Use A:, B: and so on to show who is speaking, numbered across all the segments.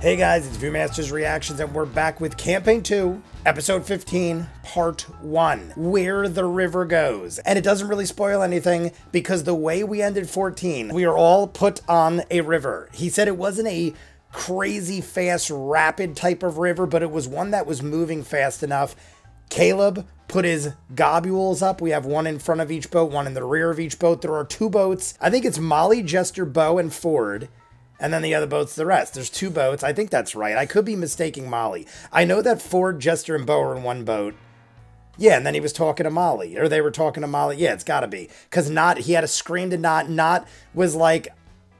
A: Hey guys, it's ViewMasters Reactions, and we're back with Campaign 2, Episode 15, Part 1, Where the River Goes. And it doesn't really spoil anything, because the way we ended 14, we are all put on a river. He said it wasn't a crazy fast, rapid type of river, but it was one that was moving fast enough. Caleb put his globules up. We have one in front of each boat, one in the rear of each boat. There are two boats. I think it's Molly, Jester, Bo, and Ford. And then the other boat's the rest. There's two boats. I think that's right. I could be mistaking Molly. I know that Ford, Jester, and Bo are in one boat. Yeah, and then he was talking to Molly. Or they were talking to Molly. Yeah, it's got to be. Because Not, he had a screen to Not. Not was like,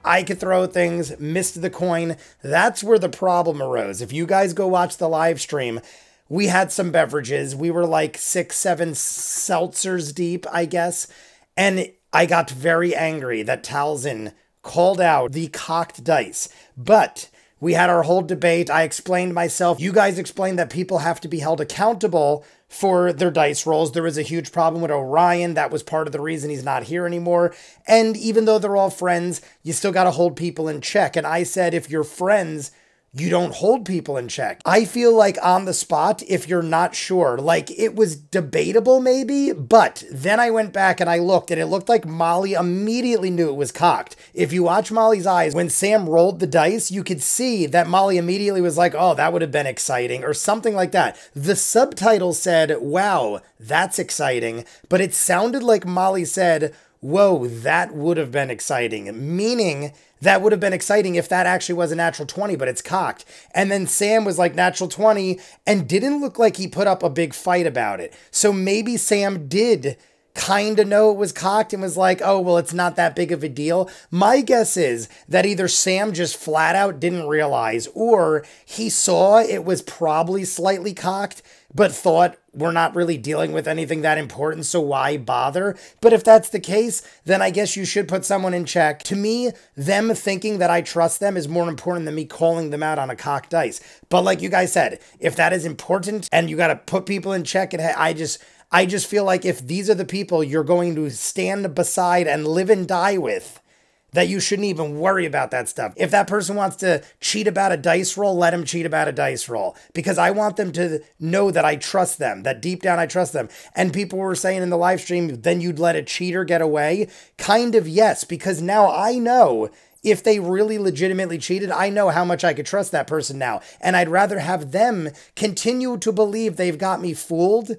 A: I could throw things, missed the coin. That's where the problem arose. If you guys go watch the live stream, we had some beverages. We were like 6, 7 seltzers deep, I guess. And I got very angry that Tal'dorei called out the cocked dice. But we had our whole debate. I explained myself. You guys explained that people have to be held accountable for their dice rolls. There was a huge problem with Orion. That was part of the reason he's not here anymore. And even though they're all friends, you still got to hold people in check. And I said, if you're friends, you don't hold people in check. I feel like on the spot, if you're not sure, like it was debatable maybe, but then I went back and I looked and it looked like Molly immediately knew it was cocked. If you watch Molly's eyes, when Sam rolled the dice, you could see that Molly immediately was like, oh, that would have been exciting or something like that. The subtitle said, wow, that's exciting, but it sounded like Molly said, whoa, that would have been exciting, meaning that would have been exciting if that actually was a natural 20, but it's cocked. And then Sam was like natural 20 and didn't look like he put up a big fight about it. So maybe Sam did kind of know it was cocked and was like, oh, well, it's not that big of a deal. My guess is that either Sam just flat out didn't realize, or he saw it was probably slightly cocked, but thought we're not really dealing with anything that important, so why bother? But if that's the case, then I guess you should put someone in check. To me, them thinking that I trust them is more important than me calling them out on a cocked dice. But like you guys said, if that is important and you got to put people in check, and I just feel like if these are the people you're going to stand beside and live and die with, that you shouldn't even worry about that stuff. If that person wants to cheat about a dice roll, let him cheat about a dice roll. Because I want them to know that I trust them, that deep down I trust them. And people were saying in the live stream, then you'd let a cheater get away? Kind of yes, because now I know if they really legitimately cheated, I know how much I could trust that person now. And I'd rather have them continue to believe they've got me fooled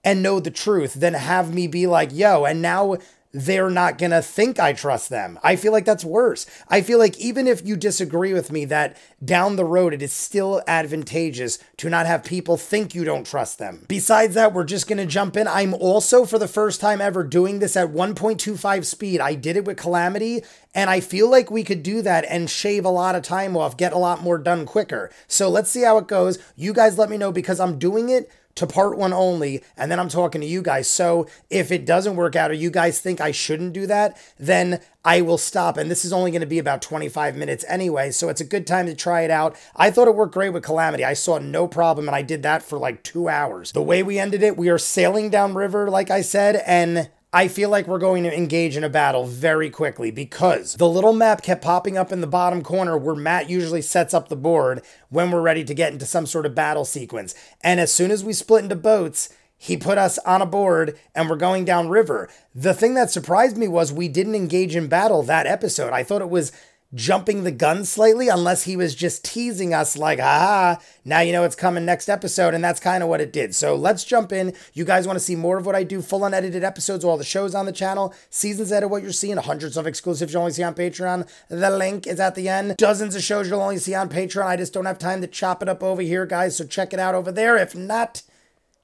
A: and know the truth than have me be like, yo, and now they're not going to think I trust them. I feel like that's worse. I feel like even if you disagree with me, that down the road, it is still advantageous to not have people think you don't trust them. Besides that, we're just going to jump in. I'm also, for the first time ever, doing this at 1.25 speed. I did it with Calamity, and I feel like we could do that and shave a lot of time off, get a lot more done quicker. So let's see how it goes. You guys let me know, because I'm doing it to part 1 only, and then I'm talking to you guys. So if it doesn't work out or you guys think I shouldn't do that, then I will stop. And this is only going to be about 25 minutes anyway, so it's a good time to try it out. I thought it worked great with Calamity. I saw no problem, and I did that for like 2 hours. The way we ended it, we are sailing down river, like I said, and I feel like we're going to engage in a battle very quickly because the little map kept popping up in the bottom corner where Matt usually sets up the board when we're ready to get into some sort of battle sequence. And as soon as we split into boats, he put us on a board and we're going down river. The thing that surprised me was we didn't engage in battle that episode. I thought it was jumping the gun slightly, unless he was just teasing us like, aha, now you know it's coming next episode, and that's kind of what it did. So let's jump in. You guys want to see more of what I do, full unedited episodes, all the shows on the channel, seasons ahead of what you're seeing, hundreds of exclusives you'll only see on Patreon. The link is at the end. Dozens of shows you'll only see on Patreon. I just don't have time to chop it up over here, guys, so check it out over there. If not,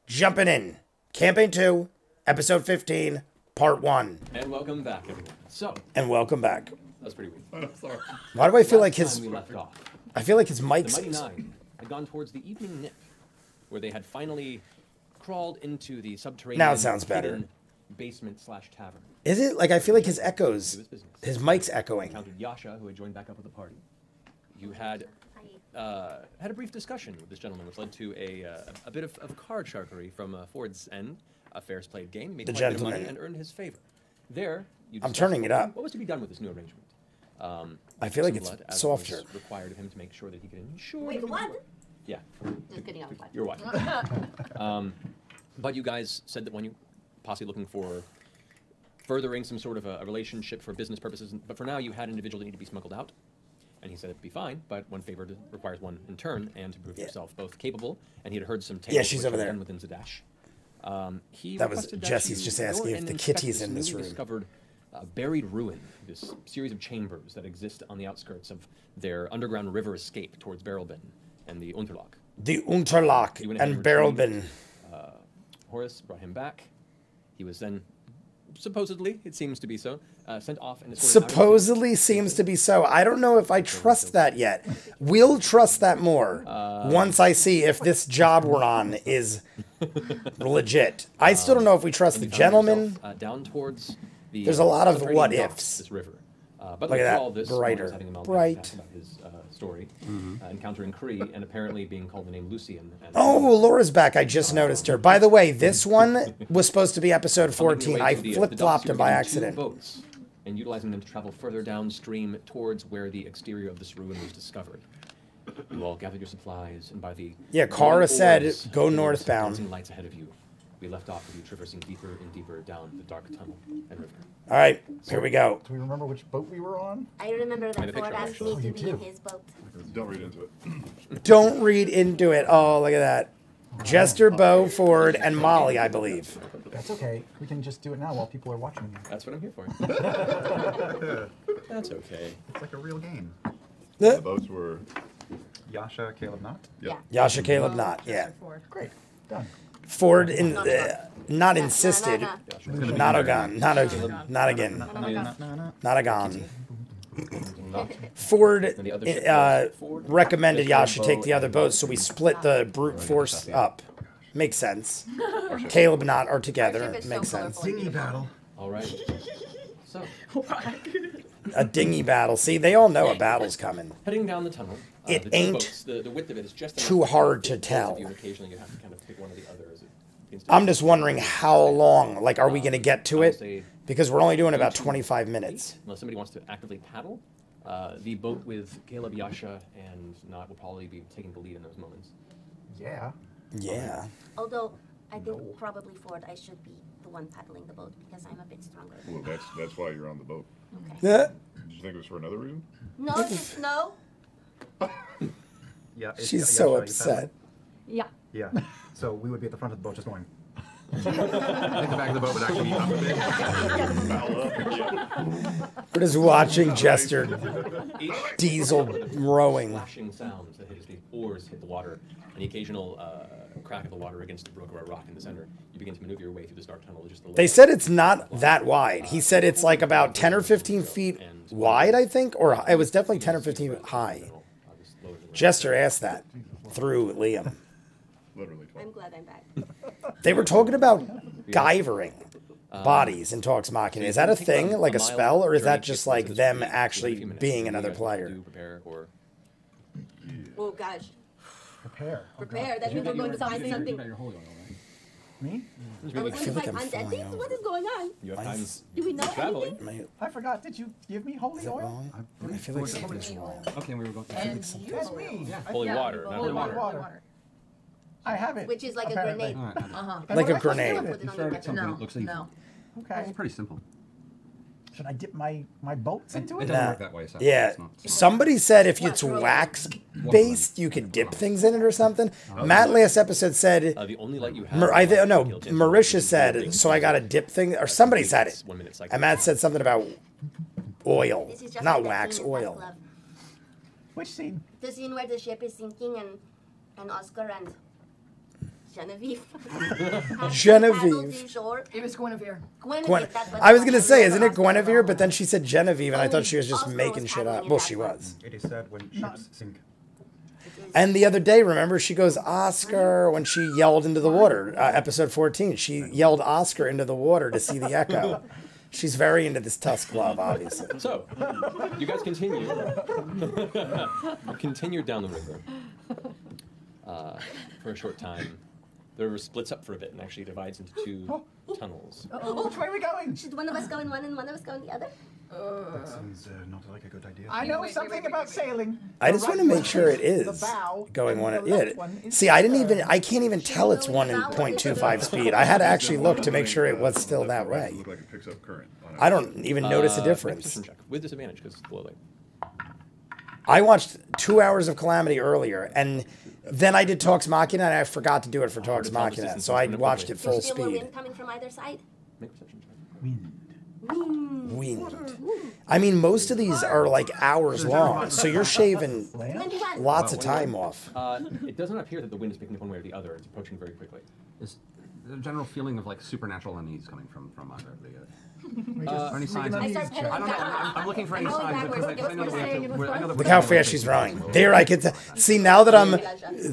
A: jumping in. Campaign 2, Episode 15, Part 1.
B: And welcome back, everyone.
A: And welcome back.
B: That's pretty weak.
C: Oh, sorry.
A: Why do I feel like his...
B: We left off.
A: I feel like his mic's...
B: The Mighty Nine had gone towards the evening nip, where they had finally crawled into the subterranean...
A: Now it sounds better.
B: ...basement/tavern.
A: Is it? Like, I feel like his echoes... His mic's echoing.
B: You encountered Yasha, who had joined back up with the party. You had a brief discussion with this gentleman, which led to a bit of card sharpery from Ford's end. A fair played game. He made quite a bit of money and earned his favor. There...
A: I'm turning it up.
B: What was to be done with this new arrangement?
A: I feel like
B: some
A: it's
B: blood, as
A: softer.
B: was required of him to make sure that he could ensure.
C: Wait, what?
B: Yeah,
C: Just kidding, I was fine.
B: you're watching. But you guys said that when you possibly looking for furthering some sort of a relationship for business purposes, but for now you had an individual that needed to be smuggled out. And he said it'd be fine, but one favor requires one in turn, and to prove yourself both capable. And he had heard some tales.
A: Yeah, she's
B: which
A: over
B: were
A: there.
B: done within Zadash. He
A: That was
B: requested
A: Jesse's
B: you
A: just
B: go
A: asking if
B: and
A: the
B: inspect
A: kitty's in this
B: newly
A: room.
B: discovered buried ruin, this series of chambers that exist on the outskirts of their underground river escape towards Barrelbin and the Unterlock.
A: The Unterlock
B: You went ahead
A: and
B: retrieved,
A: Barrelbin.
B: Horace brought him back. He was then, supposedly, it seems to be so, sent off and escorted out of the-
A: Supposedly seems to be so. I don't know if I trust that yet. We'll trust that more once I see if this job we're on is legit. I still don't know if we trust the
B: You found
A: gentleman.
B: yourself, down towards the,
A: There's a lot of
B: subterranean
A: what
B: docks,
A: ifs.
B: This river. But
A: Look at
B: through
A: that.
B: all this,
A: Brighter.
B: was having a
A: Bright.
B: about his story, encountering Kree, and apparently being called the name Lucian. And
A: Oh, Laura's back. I just noticed her. By the way, this one was supposed to be episode
B: on making your
A: 14.
B: way
A: I
B: to the docks,
A: flip-flopped
B: you
A: him
B: were
A: by
B: given 2
A: accident.
B: boats, and utilizing them to travel further downstream towards where the exterior of this ruin was discovered. You all gathered your supplies, and by the
A: Yeah, Kara
B: glowing
A: said,
B: orbs
A: "Go
B: of the
A: northbound."
B: dancing lights ahead of you. We left off with you traversing deeper and deeper down the dark tunnel and river.
A: All right, here we go.
D: Do we remember which boat we were on?
C: I remember
B: I have a
C: that
B: picture
C: Ford
B: of it,
C: asked
B: actually.
C: me to
D: you
C: be
D: do.
C: in his boat.
E: Don't read into it.
A: Don't read into it. Oh, look at that. Jester, Bo, Ford, and Molly, I believe.
D: That's okay. We can just do it now while people are watching.
B: That's what I'm here for. That's okay.
E: It's like a real game.
A: Eh,
E: The boats were.
D: Yasha, Caleb, not?
E: Yep.
A: Yasha, Caleb, not. Yeah.
D: Great. Done.
A: Ford, not insisted.
C: No.
A: Not again. Not again. Not again. Not again. Ford
B: the other ship was
A: recommended Yasha take the other boat, so we split the brute force up. Makes sense. Caleb and not are together. Makes sense.
D: Dinghy battle.
B: All right. So,
A: A dinghy battle. See, they all know a battle's coming.
B: heading down the tunnel.
A: It
B: the two
A: ain't
B: boats, the width of it is just enough
A: too hard
B: fit
A: to
B: both
A: tell.
B: of you, and occasionally you have to kind of pick one or the other. As it begins to-
A: I'm just wondering how long. Like, are we going to get to
B: I'll
A: it?
B: say
A: Because we're only doing about 25 minutes.
B: unless somebody wants to actively paddle. The boat with Caleb, Yasha, and Not will probably be taking the lead in those moments.
D: Yeah.
A: Yeah.
C: Although, I think probably Ford, I should be the one paddling the boat because I'm a bit stronger.
E: Well, that's why you're on the boat.
C: Okay.
A: Eh,
E: Did you think it was for another reason?
C: No, just no.
D: Yeah.
A: She's so upset.
F: Yeah.
D: Yeah. So we would be at the front of the boat just going.
E: I think the back of the boat would actually be up a bit.
A: We're just watching Jester
B: Each
A: Diesel rowing.
B: flashing sounds that hit as the oars hit the water, and the occasional crack of the water against the brook or a rock in the center. You begin to maneuver your way through this dark tunnel. Just the
A: They said it's not that wide. He said it's like about 10 or 15 feet wide, I think, or it was definitely 10 or 15 feet high. Jester asked that through Liam.
E: Literally.
C: I'm glad I'm back.
A: They were talking about guyvering bodies in Talks Machina. Is that a thing, like a spell, or is that just like them actually being another player?
B: Prepare or
C: Oh gosh,
D: Prepare.
C: prepare. That means we're going to find something.
D: Me?
C: I was
A: feel like
C: like,
A: I'm
C: undead
A: falling
C: things?
A: out.
C: What is going on?
B: you have time
C: Do we know
B: traveling.
C: anything?
A: Am I,
D: I forgot. Did you give me holy
A: is it
D: oil?
A: wrong? I feel like something's wrong.
G: Okay, we were going to.
D: That's me.
B: Holy water, not holy
D: Holy
B: water.
D: water. I have it.
C: Which is like a
D: apparently.
C: grenade.
G: All right.
D: And
A: Like
D: what
A: a
D: am I supposed to do
A: grenade.
D: with
C: Put
D: it?
C: it on
G: Started
C: your
G: at something
C: weapon.
G: that looks evil.
F: No.
D: Okay.
G: It's pretty simple.
D: Should I dip my boats into
G: It
D: it?
G: doesn't
A: Nah.
G: work that way. So
A: Yeah,
G: it's not.
A: somebody said if it's wax based, you could dip things in it or something. Matt last episode said,
B: The only light you have.
A: no, Marisha said, so I got to dip thing, or somebody said it.
B: 1 minute cycle.
A: And Matt said something about oil,
C: This is just
A: not
C: like that
A: wax,
C: scene in Fight
A: oil.
C: Club.
D: Which scene?
C: The scene where the ship is sinking and Oscar and Genevieve.
A: Genevieve.
C: To shore.
F: It was Guinevere.
C: Guinevere, that's what
A: I was
C: it
A: gonna say, isn't it
C: Oscar.
A: Guinevere? But then she said Genevieve, and I thought she was just
C: Oscar
A: making
C: was
A: shit up.
C: paddling
A: Well,
C: in
A: she
C: that one.
A: was.
D: It is said when ships sink.
A: And the other day, remember, she goes Oscar when she yelled into the water. Episode 14, she yelled Oscar into the water to see the echo. She's very into this Tusk love, obviously.
B: So, you guys continue. Continue down the river for a short time. The river splits up for a bit and actually divides into 2 tunnels.
D: Oh, which way are we going?
C: Should one of us go in one and one of us go in the other?
D: That seems not like a good idea.
F: I know something about sailing.
A: I just want to make sure it is going one. Yeah. See, I can't even tell it's 1.25 speed. I had to actually look to make sure it was still that way.
E: Look like it picks up current.
A: I don't even notice a
B: Make a
A: difference.
B: perception check with disadvantage because it's below light.
A: I watched 2 hours of Calamity earlier, and then I did Talks Machina, and I forgot to do it for Talks
B: tell the
A: Machina,
B: distance
A: so I
B: from
A: watched it
B: the
A: full
C: Is there more
A: speed.
C: wind coming from either side?
B: Make a perception check.
A: Wind. I mean, most of these are like hours long, so you're shaving
C: 21.
A: lots of time off.
B: It does not appear that the wind is picking up one way or the other. It's approaching very quickly.
G: Is the general feeling of like supernatural unease coming from either of the any signs?
C: I start pedaling
G: I don't know.
C: backwards.
G: I'm looking for any
C: I'm going
G: signs because
C: backwards.
G: I know that we have to. I know that
A: Look how fast she's running. There, I can see now that I'm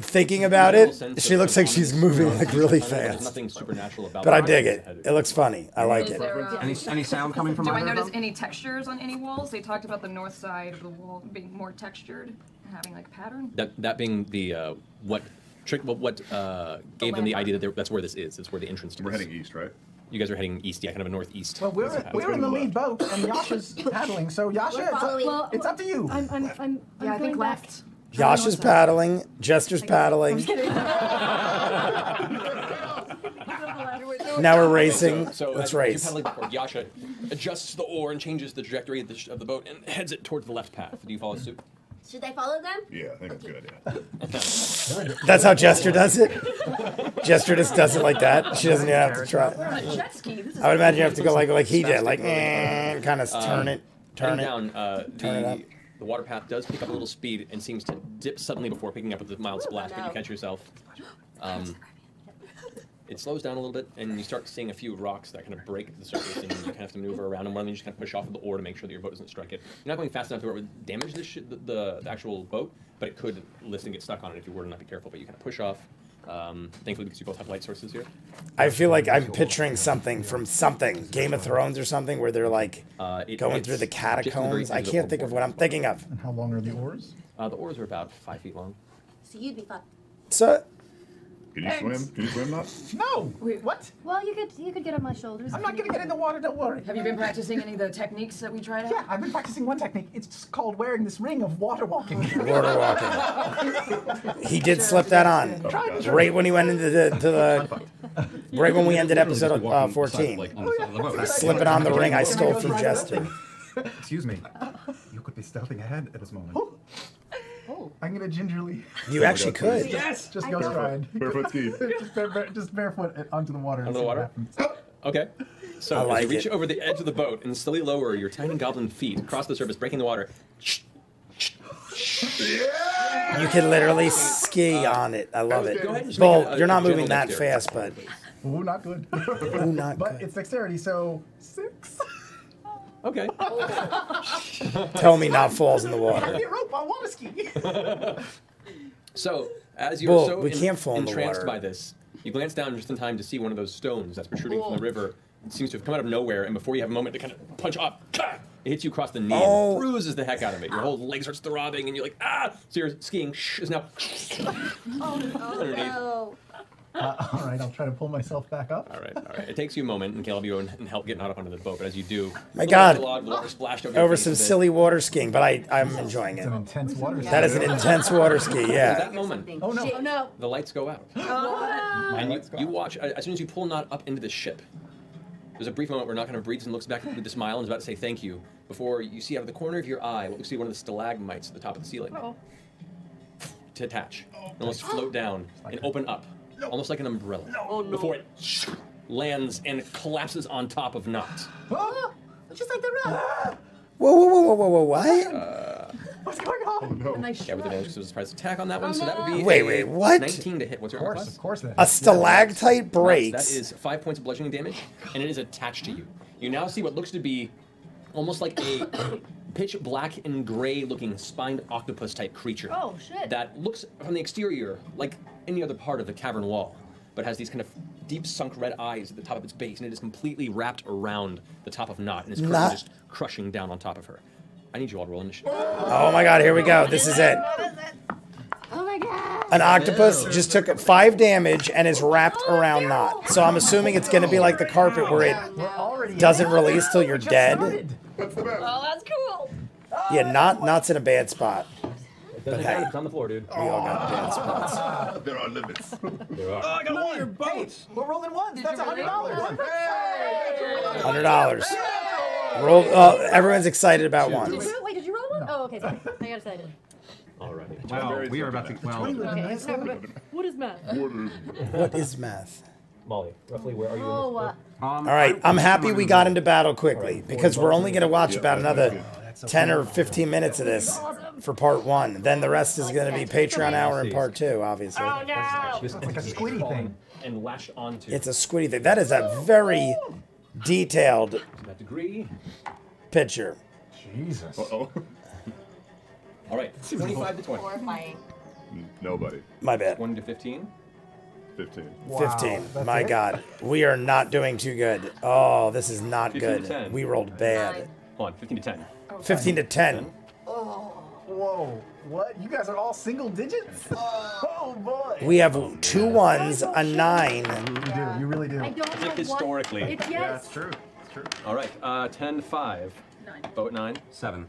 A: thinking about it. She looks like she's moving like really
B: There's
A: fast.
B: nothing supernatural about
A: But I
B: it.
A: dig it. It looks funny. I like
H: Is
A: it.
H: there,
G: any sound coming from
H: do I
G: either of
H: notice
G: them?
H: any textures on any walls? They talked about the north side of the wall being more textured, having like a pattern.
B: That being the what gave them the idea that that's where this is. It's where the entrance to
E: We're
B: this.
E: heading east, right?
B: You guys are heading east, yeah, kind of a northeast.
D: Well, we're in the lead boat, and Yasha's paddling. So Yasha,
C: We're following.
D: it's up to you.
F: I'm
H: Yeah, I
F: going
H: think
F: back.
H: left.
A: Yasha's paddling. Jester's paddling. Now we're racing.
B: So
A: Let's
B: as you're
A: race.
B: paddling backward, Yasha adjusts the oar and changes the trajectory of the boat and heads it towards the left path. Do you follow suit?
C: Should I follow them?
E: Yeah, I think that's a good idea.
A: That's how Jester does it. Jester just does it like that. She doesn't even have to try.
H: We're on a jet ski. This is
A: I would imagine you have to go like he did, like kind of turn it.
B: Heading down,
A: Turn it up.
B: the water path does pick up a little speed and seems to dip suddenly before picking up with a mild splash, but you
C: no.
B: catch yourself. It slows down a little bit, and you start seeing a few rocks that kind of break the surface, and you kind of have to maneuver around them. One of them you just kind of push off with the oar to make sure that your boat doesn't strike it. You're not going fast enough to where it would damage the actual boat, but it could list and get stuck on it if you were to not be careful. But you kind of push off. Thankfully, because you both have light sources here.
A: I feel like I'm picturing something from something, Game of Thrones or something, where they're like going through the catacombs. I can't think of what I'm thinking of.
D: And how long are the oars?
B: The oars are about 5 feet long.
C: So you'd be fucked.
A: So
E: Can you swim? Can you swim not?
D: No. Wait, what?
I: Well, you could get on my shoulders.
D: I'm not gonna get in the water. Don't worry.
H: Have you been practicing any of the techniques that we tried out?
D: Yeah, I've been practicing one technique. It's called wearing this ring of water walking.
A: water walking. He did slip that on right when he went into the right when we ended episode 14. Slip it on the ring I stole from Jester.
D: Excuse me. You could be stealthing ahead at this moment. I'm gonna gingerly.
A: You actually could.
D: Yes. Just go stride.
E: Barefoot ski.
D: just barefoot onto the water. and
B: Under
D: see
B: the
D: what
B: water?
D: happens.
B: Okay. So
A: I
B: as
A: like
B: you reach
A: it.
B: over the edge of the boat and slowly lower your tiny goblin feet across the surface, breaking the water.
A: You can literally ski on it. I love it.
B: Go ahead and just make
A: Well,
B: a
A: you're not
B: general
A: moving that
B: dexterity.
A: fast, but
D: Ooh, not good.
A: ooh, not
D: But
A: good.
D: it's dexterity, so 6.
B: Okay.
A: Tell me not falls in the
D: I
A: water.
D: get rope on water ski.
B: So as you're
A: Well,
B: so
A: we can't fall in the
B: entranced
A: water.
B: by this, you glance down just in time to see one of those stones that's protruding from the river. It seems to have come out of nowhere, and before you have a moment to kind of punch up, it hits you across the knee
A: Oh.
B: and bruises the heck out of it. Your whole leg starts throbbing, and you're like, ah! So your skiing is now underneath.
C: No.
D: All right, I'll try to pull myself back up.
B: All right. It takes you a moment, and Caleb, you and help get not up onto the boat. But as you do,
A: My
B: the
A: God.
B: water splashed over, your
A: Over
B: face
A: some
B: a bit.
A: silly water skiing, but I'm enjoying
D: It's
A: it.
D: an intense water ski.
A: That is an intense water ski,
B: At
A: yeah.
B: that moment,
D: Oh no.
C: Shit.
I: No.
B: the lights go out, and you watch as soon as you pull Nott up into the ship. There's a brief moment where Nott kind of breathes and looks back with a smile and is about to say thank you before you see out of the corner of your eye what you see one of the stalagmites at the top of the ceiling to attach, and almost float down and open up, almost like an umbrella, before it lands and collapses on top of Nott.
D: Oh,
C: Just like the road.
A: Whoa, what?
D: what's going on?
E: No.
B: Yeah, with advantage because there's a surprise attack on that one, so that would be
A: Wait, what?
B: 19 to hit. What's your armor class?
D: Of course. That.
A: A stalactite
B: That
A: breaks.
B: is 5 points of bludgeoning damage, and it is attached to you. You now see what looks to be almost like a pitch black and gray looking spined octopus type creature.
I: Oh, shit.
B: That looks from the exterior like any other part of the cavern wall, but has these kind of deep sunk red eyes at the top of its base, and it is completely wrapped around the top of Nott and is currently
A: Nott-
B: just crushing down on top of her. I need you all to roll initiative.
A: Oh my god, here we go. This is it.
C: Oh my god.
A: An octopus just took 5 damage and is wrapped around Nott. So I'm assuming it's going to be like the carpet where it
D: We're already
A: doesn't release till you're
D: just
A: dead.
D: started.
E: That's the best.
H: Oh, that's cool.
A: Yeah, Not's in a bad spot.
B: It doesn't count. It's on the floor, dude.
A: We all got bad spots.
E: There are limits.
B: There are.
F: I got one. Your boat. We're rolling ones. That's $100.
A: $100. Roll. Everyone's excited about
I: Did
A: ones.
I: you, wait, did you roll one? Oh, okay, sorry. I got excited.
B: Alrighty.
G: Well, we are about to. Well,
I: Okay. What is math?
A: What is math?
B: Molly, roughly where are you
I: Oh,
A: All right, I'm happy we got into battle quickly because we're only going to watch about another 10 or 15 minutes of this for part 1. Then the rest is going to be Patreon hour in part 2, obviously.
H: Oh no!
B: It's
D: like a squiddy thing.
B: And lashed onto.
A: It's a squiddy thing. That is a very detailed
B: To that degree.
A: picture.
D: Jesus.
E: Uh-oh.
B: All right. 25 to 20.
C: Horrifying.
E: Nobody.
A: My bad.
B: 1 to 15.
E: 15.
A: 15.
D: That's
A: My
D: it?
A: God. We are not doing too good. Oh, this is not
B: 15 to
A: good.
B: 10.
A: We rolled bad.
C: Nine.
B: Hold on. 15 to 10.
A: 15 to 10.
D: Whoa. What? You guys are all single digits? Oh, boy.
A: We have 2 ones, a 9.
D: You do. You really do.
I: I don't know
B: Historically.
I: what. It's
D: Yeah,
I: yes.
D: it's true. It's true.
B: All right. 10 5.
H: 9.
B: Boat 9.
G: 7.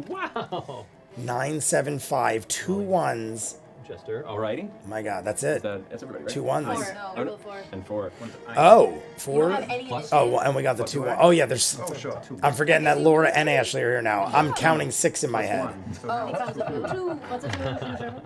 B: Wow.
A: 9, 7, 5. 2 ones.
B: Jester. Alrighty.
A: My God, that's it.
B: That's everybody, right?
A: 2 ones.
I: Four.
B: Oh,
I: I rolled 4.
B: And 4.
A: Oh,
C: You don't
A: 4?
C: have any
G: Plus-
C: initiative?
A: Oh, and we got the 2. Oh, yeah, there's.
D: Oh, sure.
A: I'm forgetting that Laura and Ashley are here now. I'm counting 6 in my head.
I: Oh, what's a 2? What's a 2?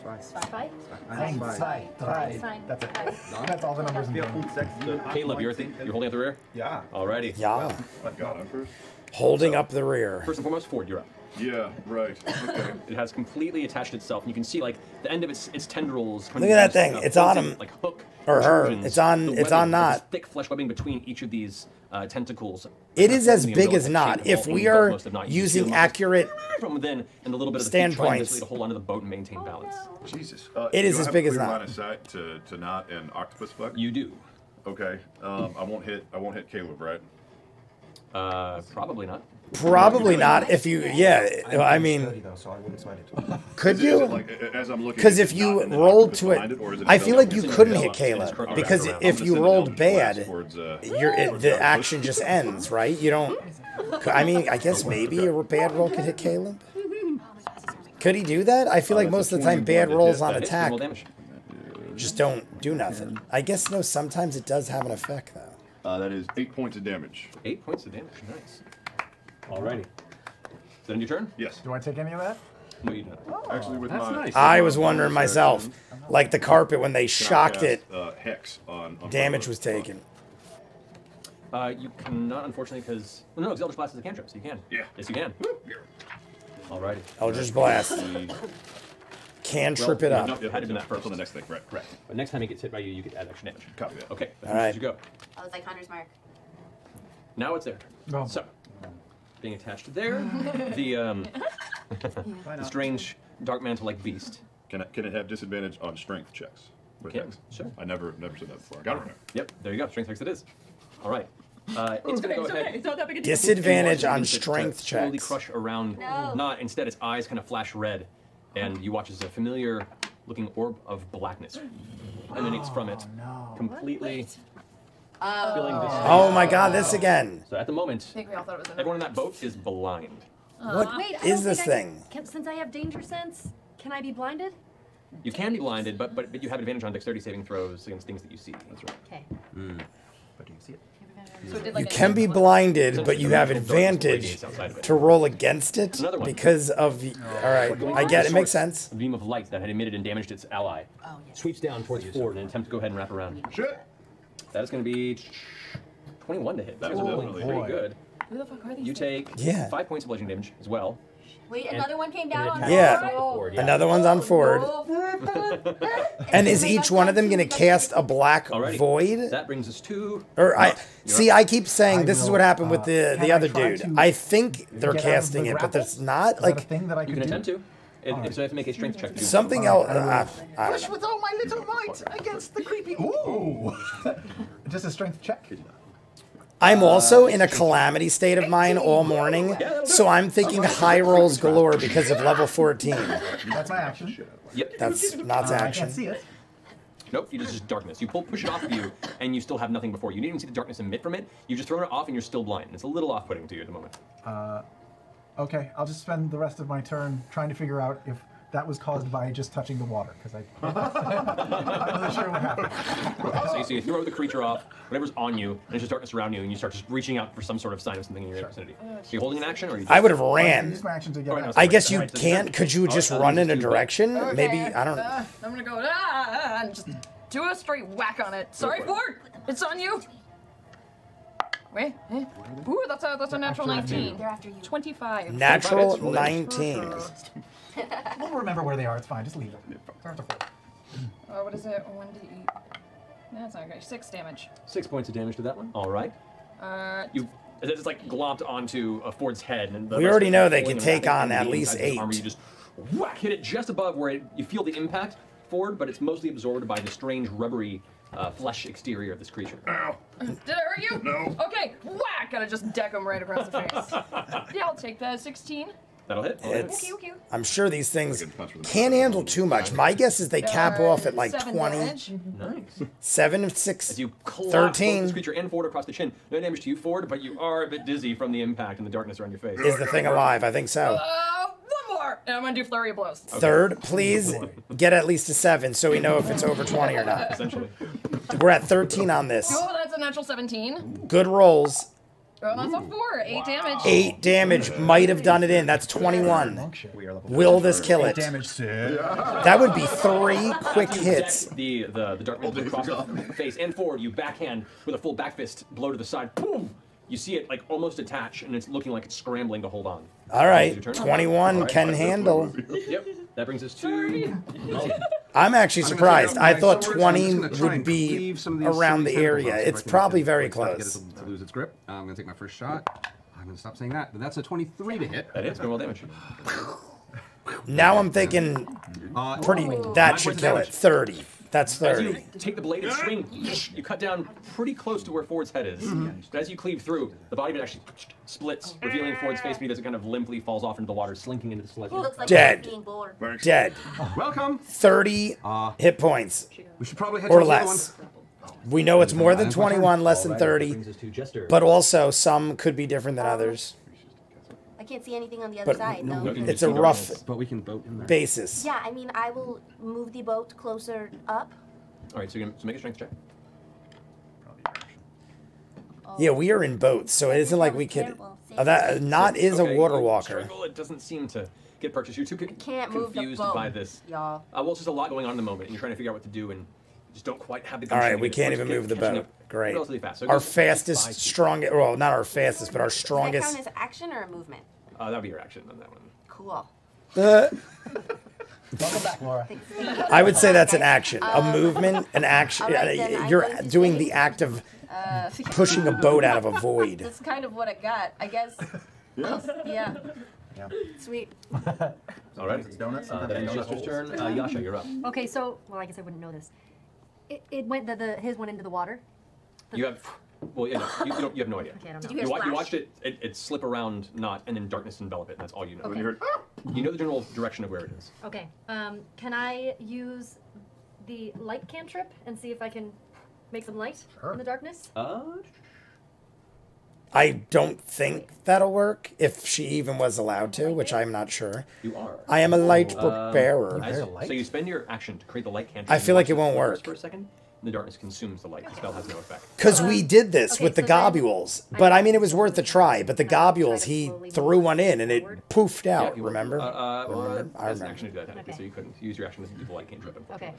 I: Five?
D: Zwei, drei. That's it. That's all the numbers in the
B: Caleb, you're holding at the rear?
D: Yeah.
B: Alrighty.
A: Yeah.
E: God, I'm first.
A: Holding up the rear.
B: First and foremost, Ford, you're up.
E: Yeah, right. Okay.
B: It has completely attached itself, and you can see like the end of its tendrils.
A: Look at that thing. It's on him.
B: Like hook
A: Or her.
B: protrusions.
A: It's on-
B: The
A: it's
B: webbing,
A: on Knot.
B: this thick flesh webbing between each of these tentacles.
A: It is as
B: The
A: big
B: umbilical
A: as Knot.
B: shape
A: If
B: involving
A: we
B: both
A: are
B: most of Knot. You can see
A: using
B: the muscles
A: accurate
B: from within and a little bit of the
A: standpoints.
B: feet to hold onto the boat and maintain balance.
E: Jesus.
A: It is
E: do I
A: as
E: have
A: big
E: a
A: as
E: clear
A: Knot.
E: line of sight to Knot and Octopus Fuck?
B: You do.
E: Okay. I won't hit Caleb, right?
B: Probably not.
A: Probably not. If you, yeah, I mean,
D: So I wouldn't sweat it.
A: could
E: Is it
A: you?
E: like, as I'm looking
A: Because
E: at
A: if you
E: Knot and then
A: rolled
E: Octopus
A: to
E: behind
A: it,
E: or is
A: I feel like you
B: It's in
A: couldn't
B: the
A: hit
B: middle.
A: Caleb
B: It's currently
A: because
B: wrapped around.
A: if
E: I'm
A: you
E: gonna
A: rolled
E: send it down
A: bad,
E: towards,
A: the action just ends, right? You don't. I mean, I guess maybe a bad roll could hit Caleb. Could he do that? I feel like most of the time bad rolls on
B: That hits,
A: attack
B: roll damage.
A: just don't do nothing. I guess no. Sometimes it does have an effect though.
E: that is 8 points of damage.
B: 8 points of damage. Nice. Alrighty. Is that end your turn?
E: Yes.
D: Do I take any of that?
B: No, you don't.
E: Actually, with
G: That's
E: my
G: nice.
A: I was wondering myself, like the carpet when they
E: can I
A: shocked
E: cast,
A: it,
E: Hex on
A: damage was taken.
B: You cannot, unfortunately, because no, Eldritch Blast is a cantrip, so you can.
E: Yeah.
B: Yes, you can. Alrighty.
A: Eldritch Blast. Cantrip it
E: No,
A: up.
E: it
B: Had to
E: had
B: be
E: to
B: that first.
E: on the next thing, right?
B: Correct. But next time he gets hit by you, you get add extra damage.
E: Copy that.
B: Okay.
A: All right.
B: You go.
C: Oh, it's like Hunter's Mark.
B: Now it's their turn.
D: Oh.
B: So, being attached there, the strange dark mantle-like beast.
E: Can it have disadvantage on strength checks? With
B: Can,
E: Hex?
B: sure.
E: I never said that before. I got it right.
B: Yep. There you go. Strength checks it is. All right. It's gonna go ahead.
H: It's not that big a deal.
A: Disadvantage
B: and
A: on
B: watch it
A: strength
B: slowly
A: checks.
B: crush around.
C: No.
B: Not instead, its eyes kind of flash red, and you watch as a familiar-looking orb of blackness emanates from it, completely filling this.
A: Oh my God, this again.
B: So at the moment,
H: I think we all thought it was
B: everyone in that boat is blind.
A: What
I: Wait, I
A: is
I: don't
A: this
I: think I
A: thing?
I: Can, since I have danger sense, can I be blinded?
B: You can be blinded, but you have advantage on dexterity saving throws against things that you see. That's right.
I: Okay.
D: But do you see it?
H: So it did,
A: You
H: like,
A: can be blinded, but you have advantage to roll against it
B: Another one.
A: because of. All right, I get it. Makes sense.
B: A beam of light that had emitted and damaged its ally sweeps down towards Ford in an attempt to go ahead and wrap around.
E: Shit.
B: That is going to be 21 to hit. That is
E: Oh,
B: rolling
E: boy.
B: pretty good.
H: Who the fuck are these
B: You
H: things?
B: take 5 points of bludgeoning damage as well.
C: Wait, another one came down on
A: Yeah.
C: Ford?
A: Another one's on Ford. And is each one of them going to cast a black
B: Alrighty.
A: void?
B: That brings us to.
A: Or I
B: You're
A: see.
B: up.
A: I keep saying
D: I
A: this is
D: will,
A: what happened with the
D: can I
A: other
D: try
A: dude.
D: to
A: I think they're
D: get out of
A: casting
D: the
A: it, but
D: grapple?
A: there's not
D: Is
A: like
D: that a thing that I
B: You
D: can
B: can
D: do?
B: attempt to. So I have to make a strength check. to do so.
A: something else. I
D: Push
A: don't know.
D: with all my little might against the creepy. Ooh! Just a strength check.
A: I'm also in a calamity state of mind all morning, so I'm thinking high rolls galore because of level 14.
D: That's my action.
B: Yep.
A: That's not
D: I
A: action.
D: can't see it.
B: Nope, you just darkness. You push it off of you, and you still have nothing before you. You didn't even see the darkness emit from it. You've just thrown it off, and you're still blind. It's a little off-putting to you at the moment.
F: Okay, I'll just spend the rest of my turn trying to figure out if that was caused by just touching the water, because I'm not really sure what happened.
B: So you throw the creature off, whatever's on you, and there's just darkness around you, and you start just reaching out for some sort of sign of something in your vicinity. Are you holding an action, or are you just...
A: I would have
F: I
A: ran.
F: use my action to get
B: no,
F: out.
A: I guess you
B: Alright, so
A: can't. Could you just run in a direction?
H: Okay,
A: Maybe, I don't know.
H: I'm gonna go and just do a straight whack on it. Sorry, Ford. It's on you. Wait. Ooh, that's a natural 19.
C: They're after you.
H: 25.
A: Natural
B: Roll damage.
A: 19.
F: We'll remember where they are. It's fine. Just leave them.
H: What is it? 1d8. That's not great. 6 damage.
B: 6 points of damage to that one. All right. It's like glomped onto Ford's head. And
A: We already know they can take on at least 8.
B: Armor, you just whack, hit it just above where you feel the impact forward, but it's mostly absorbed by the strange rubbery flesh exterior of this creature.
E: Ow.
H: Did it hurt you?
E: No.
H: Okay, whack! Gotta just deck him right across the face. Yeah, I'll take that. 16.
B: That'll hit.
A: It's,
H: Okay.
A: I'm sure these things
E: Good punch with the-
A: can't handle too much. My guess is they cap off at like
H: 7
A: 20.
H: damage.
B: Nice.
A: 7 and 6.
B: As you clap
A: 13.
B: this creature and Ford across the chin. No damage to you, Ford, but you are a bit dizzy from the impact and the darkness around your face.
A: Is the thing alive? I think so.
H: One more! And I'm gonna do flurry of blows.
A: Third, please get at least a 7 so we know if it's over 20 or not.
B: Essentially.
A: We're at 13 on this.
H: Oh, that's a natural 17.
A: Good rolls.
H: Oh, that's a 4. 8 damage.
A: 8 damage. Might have done it in. That's 21.
D: We are level
A: Will this kill it?
F: Damage, Sid.
A: That would be 3 quick hits.
B: The darkness across the face and forward, you backhand with a full back fist blow to the side. Boom! You see it like almost attach, and it's looking like it's scrambling to hold on.
A: All right.
B: Your turn.
A: 21 can handle.
B: Yep. That brings us to.
A: I'm actually surprised. I thought
G: So I'm just
A: 20
G: gonna try
A: would
G: and
A: be
G: cleave some of these
A: around the
G: silly
A: area.
G: tentacles so
A: It's
G: I can
A: probably
G: get
A: very
G: it to get
A: close.
G: it to lose its grip. I'm going to take my first shot. I'm going to stop saying that. But that's a 23 to hit.
B: That hits. Roll damage.
A: Now I'm thinking pretty. That should kill it. 30. That's
B: As you
A: 30.
B: take the blade and swing, you cut down pretty close to where Ford's head is. But as you cleave through, the body of it actually splits, revealing Ford's face beneath as it kind of limply falls off into the water, slinking into the sludge.
C: Looks like
A: Dead.
C: he's being bored.
E: Thanks.
A: Dead.
G: Welcome.
A: 30 hit points
G: We should probably head
A: or
G: to the other
A: less. We know it's more than 21, less than
B: All right, that
A: 30.
B: brings us to Jester.
A: But also, some could be different than others.
C: I can't see anything on the other
A: But
C: side, though.
B: you can
A: It's
B: see
A: a rough
B: darkness.
G: But we can boat in there.
A: basis.
C: Yeah, I mean, I will move the boat closer up.
B: All right, so make a strength check.
A: Yeah, we are in boats, so it isn't like we could. That not is a
B: Okay,
A: water
B: you
A: walker.
B: struggle, it doesn't seem to get purchased. You're too
C: Can't move the
B: confused
C: boat,
B: by this.
C: y'all.
B: Well, it's just a lot going on in the moment, and you're trying to figure out what to do, and you just don't quite have the.
A: All right,
B: gumption
A: we
B: to
A: can't
B: get
A: even move the
B: catching
A: boat.
B: up
A: Great.
B: relatively fast. So it
A: Our
B: goes 5
A: fastest,
B: feet.
A: strongest. Well, not our fastest, but our
C: Does that
A: strongest.
C: count as an action or a movement?
B: That'd be your action on that one.
C: Cool.
F: Welcome back, Laura.
A: I would say that's an action, a movement, an action.
C: all right, then I'm
A: You're
C: going to
A: doing
C: say-
A: the act of pushing a boat out of a void.
C: That's kind of what I got, I guess. Yeah.
F: Yeah.
C: Sweet.
B: All right.
D: It's donuts.
B: That ends Chester's turn. Yasha, you're up.
I: Okay, so well, I guess I wouldn't know this. It went his went into the water.
B: You have. Well, yeah, no, you have no idea.
I: Okay, I don't
C: Did
I: know.
C: you hear
B: You
C: splash?
B: watched it slip around, not, and then darkness envelop it, and that's all you know.
E: And then you heard, "Ah!"
B: You know the general direction of where it is.
I: Okay. Can I use the light cantrip and see if I can make some light in the darkness?
A: I don't think that'll work if she even was allowed to, which I'm not sure.
B: You are.
A: I am a light bearer.
B: So you spend your action to create the light cantrip.
A: I feel like it
B: You
A: won't
B: watch
A: work.
B: for a second. And the darkness consumes the light. The spell has no effect.
A: Because we did this
I: Okay,
A: with the
I: so then
A: globules. But I mean, it was worth a try. But the globules, he
I: slowly
A: threw
I: move
A: one in and it
I: forward?
A: poofed
B: Yeah,
A: out,
B: you
A: remember?
B: Well,
A: I
B: that's
A: remember.
B: an action to do that technically,
I: Okay.
B: so you couldn't use your action to do the light cantrip.
I: Okay.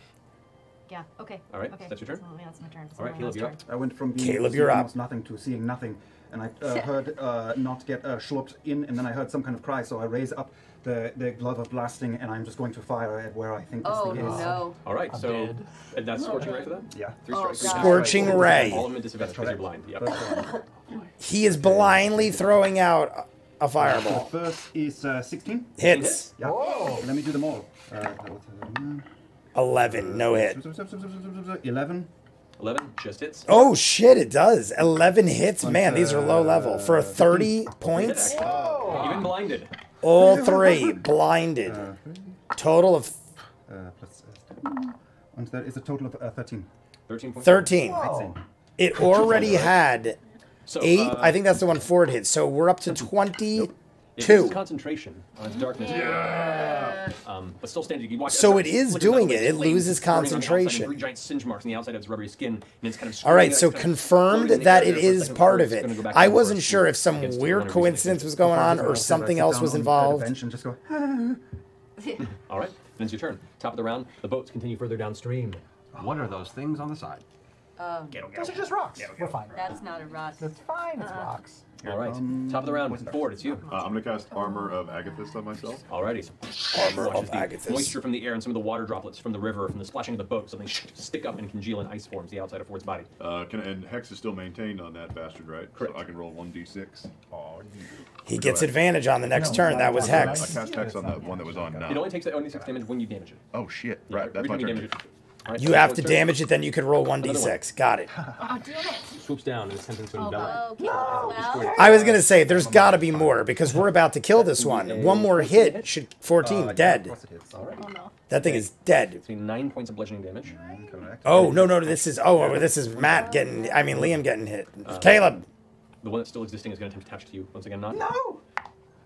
I: Yeah. Okay.
B: All right,
I: Okay.
B: that's your turn?
I: So, yeah, that's my turn.
B: All right,
I: Someone
B: Caleb, you're
I: else's
B: up.
D: I went from being
A: Caleb,
D: seeing
A: you're up.
D: almost nothing to seeing nothing, and I heard not get schlupped in, and then I heard some kind of cry, so I raise up the glove of blasting, and I'm just going to fire at where I think this
C: Oh,
D: thing is.
C: no.
B: All right, so and that's scorching ray for that.
D: Yeah.
B: 3
C: Oh,
B: strikes.
C: God.
A: Scorching ray.
B: All of them at disadvantage because you're blind. Yep.
D: First one.
A: He is blindly throwing out a
D: The
A: fireball.
D: first is 16.
A: Hits.
D: Yeah. Let me do them all.
A: 11. No hit.
D: 11.
B: 11 just hits.
A: Oh, shit, it does. 11 hits. Man, these are low level. For 30 points,
B: Even blinded.
A: all 3 blinded. Total of
D: Plus And that is a total of 13.
B: 13 points.
A: 13.
F: Whoa.
A: It already had
B: So,
A: 8. I think that's the one Ford hit. So we're up to 22.
B: It loses concentration on its darkness. But still standing. You watch
A: So
B: it
A: it is
B: flickers
A: doing
B: out,
A: it. It
B: flames
A: loses
B: burning on the outside,
A: concentration.
B: and 3 giant singe marks on the outside of its rubbery skin, and it's kind of
A: All right, so
B: screaming, it's kind of
A: confirmed
B: floating in the
A: that
B: air
A: it
B: there for a
A: is
B: second
A: part
B: before
A: of
B: it's
A: it.
B: gonna go back
A: I
B: and
A: wasn't
B: forth
A: sure if some
B: against
A: weird
B: one of your
A: coincidence was
B: resistance.
A: going on
D: Before I
A: or
D: sit
A: something
D: down
A: else was
D: on the
A: involved.
D: bench and just go,
B: All right, then it's your turn. Top of the round, the boats continue further downstream.
G: What are those things on the side?
F: Those are just rocks. We're fine.
C: That's not a rock.
F: That's fine. It's rocks.
B: All right, top of the round, Ford, it's you.
E: I'm going to cast Armor of Agathis on myself.
B: Alrighty.
A: Armor
B: Watch
A: of
B: as the
A: Agathis.
B: moisture from the air and some of the water droplets from the river, from the splashing of the boat, something stick up and congeal in ice forms the outside of Ford's body.
E: And Hex is still maintained on that bastard, right?
B: Correct.
E: So I can roll 1d6.
A: He gets advantage on the next
F: No,
A: turn. That was
E: I
A: Hex.
E: cast Hex on that one that was on now.
B: It only takes only 6 damage when you damage it.
E: Oh shit!
B: Yeah,
E: Right, that's
B: every
E: my
B: time you
E: turn.
B: damage it. All right,
A: You
B: so
A: have
B: Ford's
A: to
B: turn.
A: damage it, then you could roll 1d6. Got it.
H: Oh, damn it.
B: Swoops down and attempts to envelop.
C: Okay, well,
A: I was going to say, there's got to be more because we're about to kill this one. One more hit should 14
D: yeah,
A: dead.
D: of course it is.
B: All right.
H: Oh, no.
A: That thing is dead.
B: It's 9 points of bludgeoning damage.
D: Correct.
A: Oh, no, this is Matt getting, I mean, Liam getting hit. Caleb.
B: The one that's still existing is going to attempt to attach to you once again. Not.
F: No,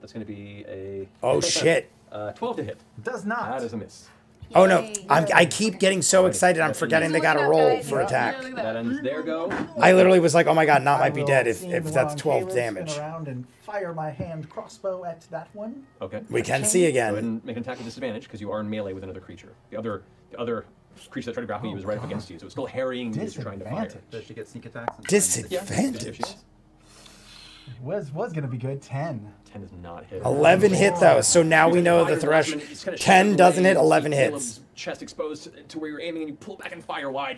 B: That's going to be a.
A: Oh, shit.
B: 12 to hit.
F: does not.
B: That is a miss.
A: Oh, no.
C: yay.
A: I keep getting so excited. I'm forgetting they got to roll for attack.
H: Look at
B: That ends their go.
A: I literally was like, oh my god, Not
F: I
A: might be
F: will
A: dead if
F: scene
A: that's
F: one
A: 12
F: Caleb,
A: damage.
F: Spin around and fire my hand crossbow at that one.
B: Okay.
A: We can see
B: Go ahead
A: again.
B: and make an attack with disadvantage because you are in melee with another creature. The other creature that tried to grapple you is right up against you, so it's still harrying you as you're trying to fire.
F: Disadvantage.
D: Does she get sneak attacks? and-
B: Yeah,
A: Disadvantage.
B: if she does.
F: Was gonna be good. 10.
B: 10 does not hit.
A: 11 hit though, so now we know the threshold. 10 doesn't hit, 11 hits.
B: Chest exposed to where you're aiming, and you pull back and fire wide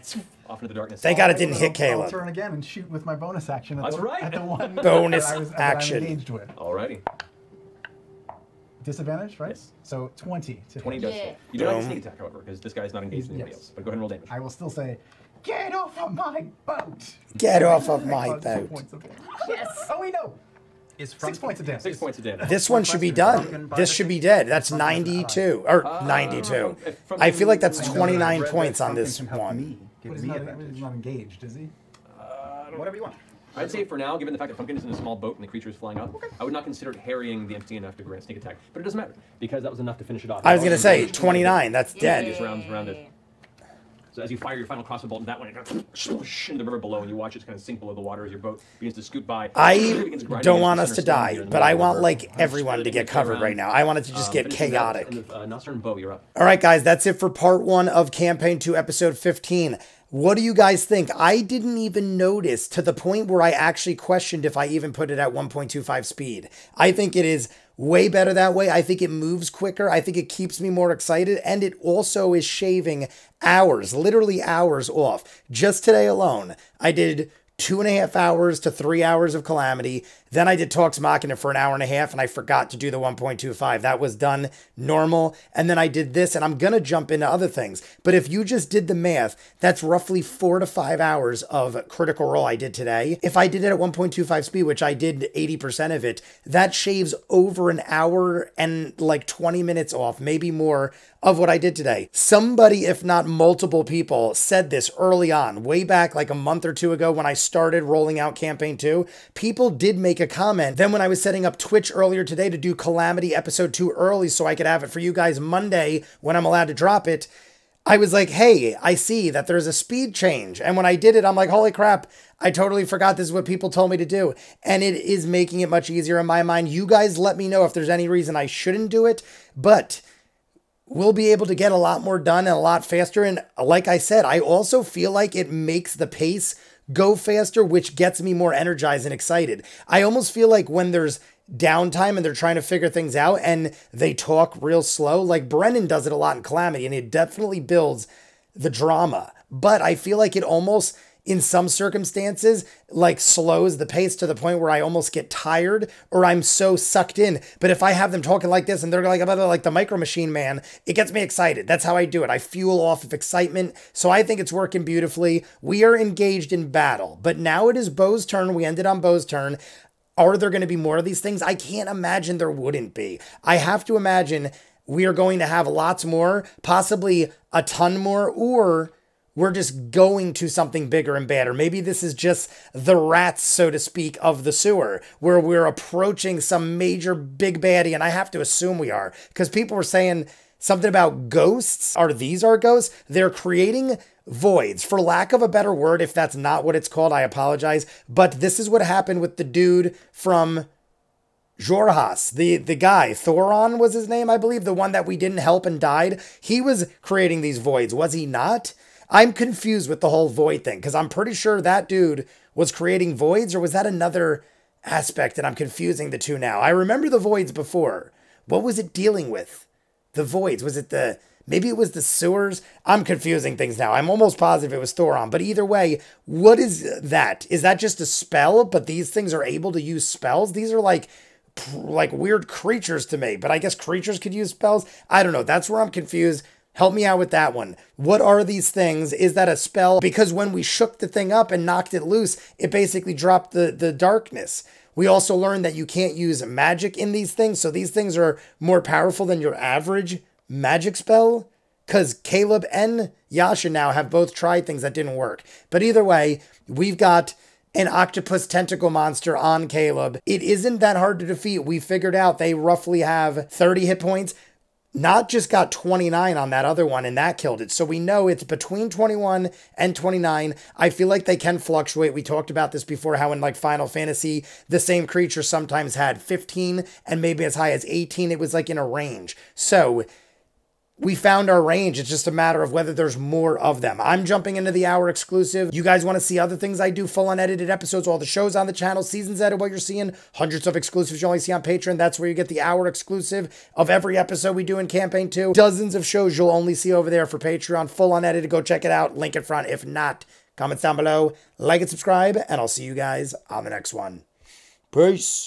B: off into the darkness.
A: Thank God it didn't hit
F: I'll
A: Caleb.
F: turn again and shoot with my bonus action. At
B: That's
F: the,
B: right.
F: At the one
A: Bonus
F: that I'm
A: action.
F: engaged with.
B: Alrighty.
F: Disadvantage, right?
B: Yes.
F: So 20 to
B: 20
F: hit.
B: does
C: Yeah.
B: hit. You do not
A: Boom.
B: get sneak attack, however, because this guy's not engaged with anybody
F: Yes.
B: else. But go ahead and roll damage.
F: I will still say, get off of my boat.
A: Get off of my
F: Cause 2
A: boat.
F: points of damage.
H: Yes.
F: Oh, we know.
D: Is
F: 6 points of damage.
B: 6 points of damage.
A: This one should be done. This should be dead. That's 92. Or 92. I feel like that's 29 points on this
D: Can help
A: one.
D: me,
F: But
D: give
F: he's
D: me
F: not,
D: advantage.
F: he's not engaged, is he?
D: Whatever you want.
B: I'd say for now, given the fact that Pumpkin is in a small boat and the creature is flying up, I would not consider it harrying the entity enough to grant sneak attack. But it doesn't matter, because that was enough to finish it off.
A: I was going to say 29. That's dead.
B: These rounds around it. So as you fire your final crossbow bolt into that one, it goes into the river below, and you watch it kind of sink below the water as your boat begins to scoot by.
A: I don't want us to die, but I want like everyone to
B: Everything
A: get
B: goes
A: covered
B: around.
A: right now. I want it to just get
B: Finishing that,
A: chaotic.
B: and Nostrum Bow, you're up.
A: All right, guys, that's it for part 1 of Campaign 2, Episode 15. What do you guys think? I didn't even notice to the point where I actually questioned if I even put it at 1.25 speed. I think it is way better that way. I think it moves quicker. I think it keeps me more excited. And it also is shaving hours, literally hours off. Just today alone, I did 2.5 hours to 3 hours of Calamity. Then I did Talks Machina for an hour and a half, and I forgot to do the 1.25. That was done normal. And then I did this, and I'm going to jump into other things. But if you just did the math, that's roughly 4 to 5 hours of Critical Role I did today. If I did it at 1.25 speed, which I did 80% of it, that shaves over an hour and like 20 minutes off, maybe more, of what I did today. Somebody, if not multiple people, said this early on, way back like a month or 2 ago when I started rolling out Campaign 2. People did make a comment. Then when I was setting up Twitch earlier today to do Calamity Episode 2 early so I could have it for you guys Monday when I'm allowed to drop it, I was like, hey, I see that there's a speed change. And when I did it, I'm like, holy crap, I totally forgot this is what people told me to do. And it is making it much easier in my mind. You guys let me know if there's any reason I shouldn't do it. But we'll be able to get a lot more done and a lot faster. And like I said, I also feel like it makes the pace go faster, which gets me more energized and excited. I almost feel like when there's downtime and they're trying to figure things out and they talk real slow, like Brennan does it a lot in Calamity, and it definitely builds the drama. But I feel like it almost, in some circumstances, like slows the pace to the point where I almost get tired or I'm so sucked in. But if I have them talking like this and they're like the Micro Machine Man, it gets me excited. That's how I do it. I fuel off of excitement. So I think it's working beautifully. We are engaged in battle, but now it is Bo's turn. We ended on Bo's turn. Are there going to be more of these things? I can't imagine there wouldn't be. I have to imagine we are going to have lots more, possibly a ton more, or we're just going to something bigger and badder. Maybe this is just the rats, so to speak, of the sewer, where we're approaching some major big baddie, and I have to assume we are, because people were saying something about ghosts. Are these our ghosts? They're creating voids, for lack of a better word. If that's not what it's called, I apologize. But this is what happened with the dude from Jorhas, the guy, Thoron was his name, I believe, the one that we didn't help and died. He was creating these voids, was he not? I'm confused with the whole void thing, because I'm pretty sure that dude was creating voids, or was that another aspect, and I'm confusing the two now. I remember the voids before. What was it dealing with? The voids, was it the... Maybe it was the sewers? I'm confusing things now. I'm almost positive it was Thoron. But either way, what is that? Is that just a spell, but these things are able to use spells? These are like weird creatures to me, but I guess creatures could use spells. I don't know. That's where I'm confused. Help me out with that one. What are these things? Is that a spell? Because when we shook the thing up and knocked it loose, it basically dropped the darkness. We also learned that you can't use magic in these things. So these things are more powerful than your average magic spell. Because Caleb and Yasha now have both tried things that didn't work. But either way, we've got an octopus tentacle monster on Caleb. It isn't that hard to defeat. We figured out they roughly have 30 hit points. Not just got 29 on that other one, and that killed it. So we know it's between 21 and 29. I feel like they can fluctuate. We talked about this before, how in like Final Fantasy, the same creature sometimes had 15 and maybe as high as 18. It was like in a range. So we found our range. It's just a matter of whether there's more of them. I'm jumping into the hour exclusive. You guys want to see other things I do, full unedited episodes, all the shows on the channel, seasons edited, what you're seeing, hundreds of exclusives you only see on Patreon. That's where you get the hour exclusive of every episode we do in Campaign 2. Dozens of shows you'll only see over there for Patreon, full unedited. Go check it out. Link in front. If not, comments down below. Like and subscribe, and I'll see you guys on the next one. Peace.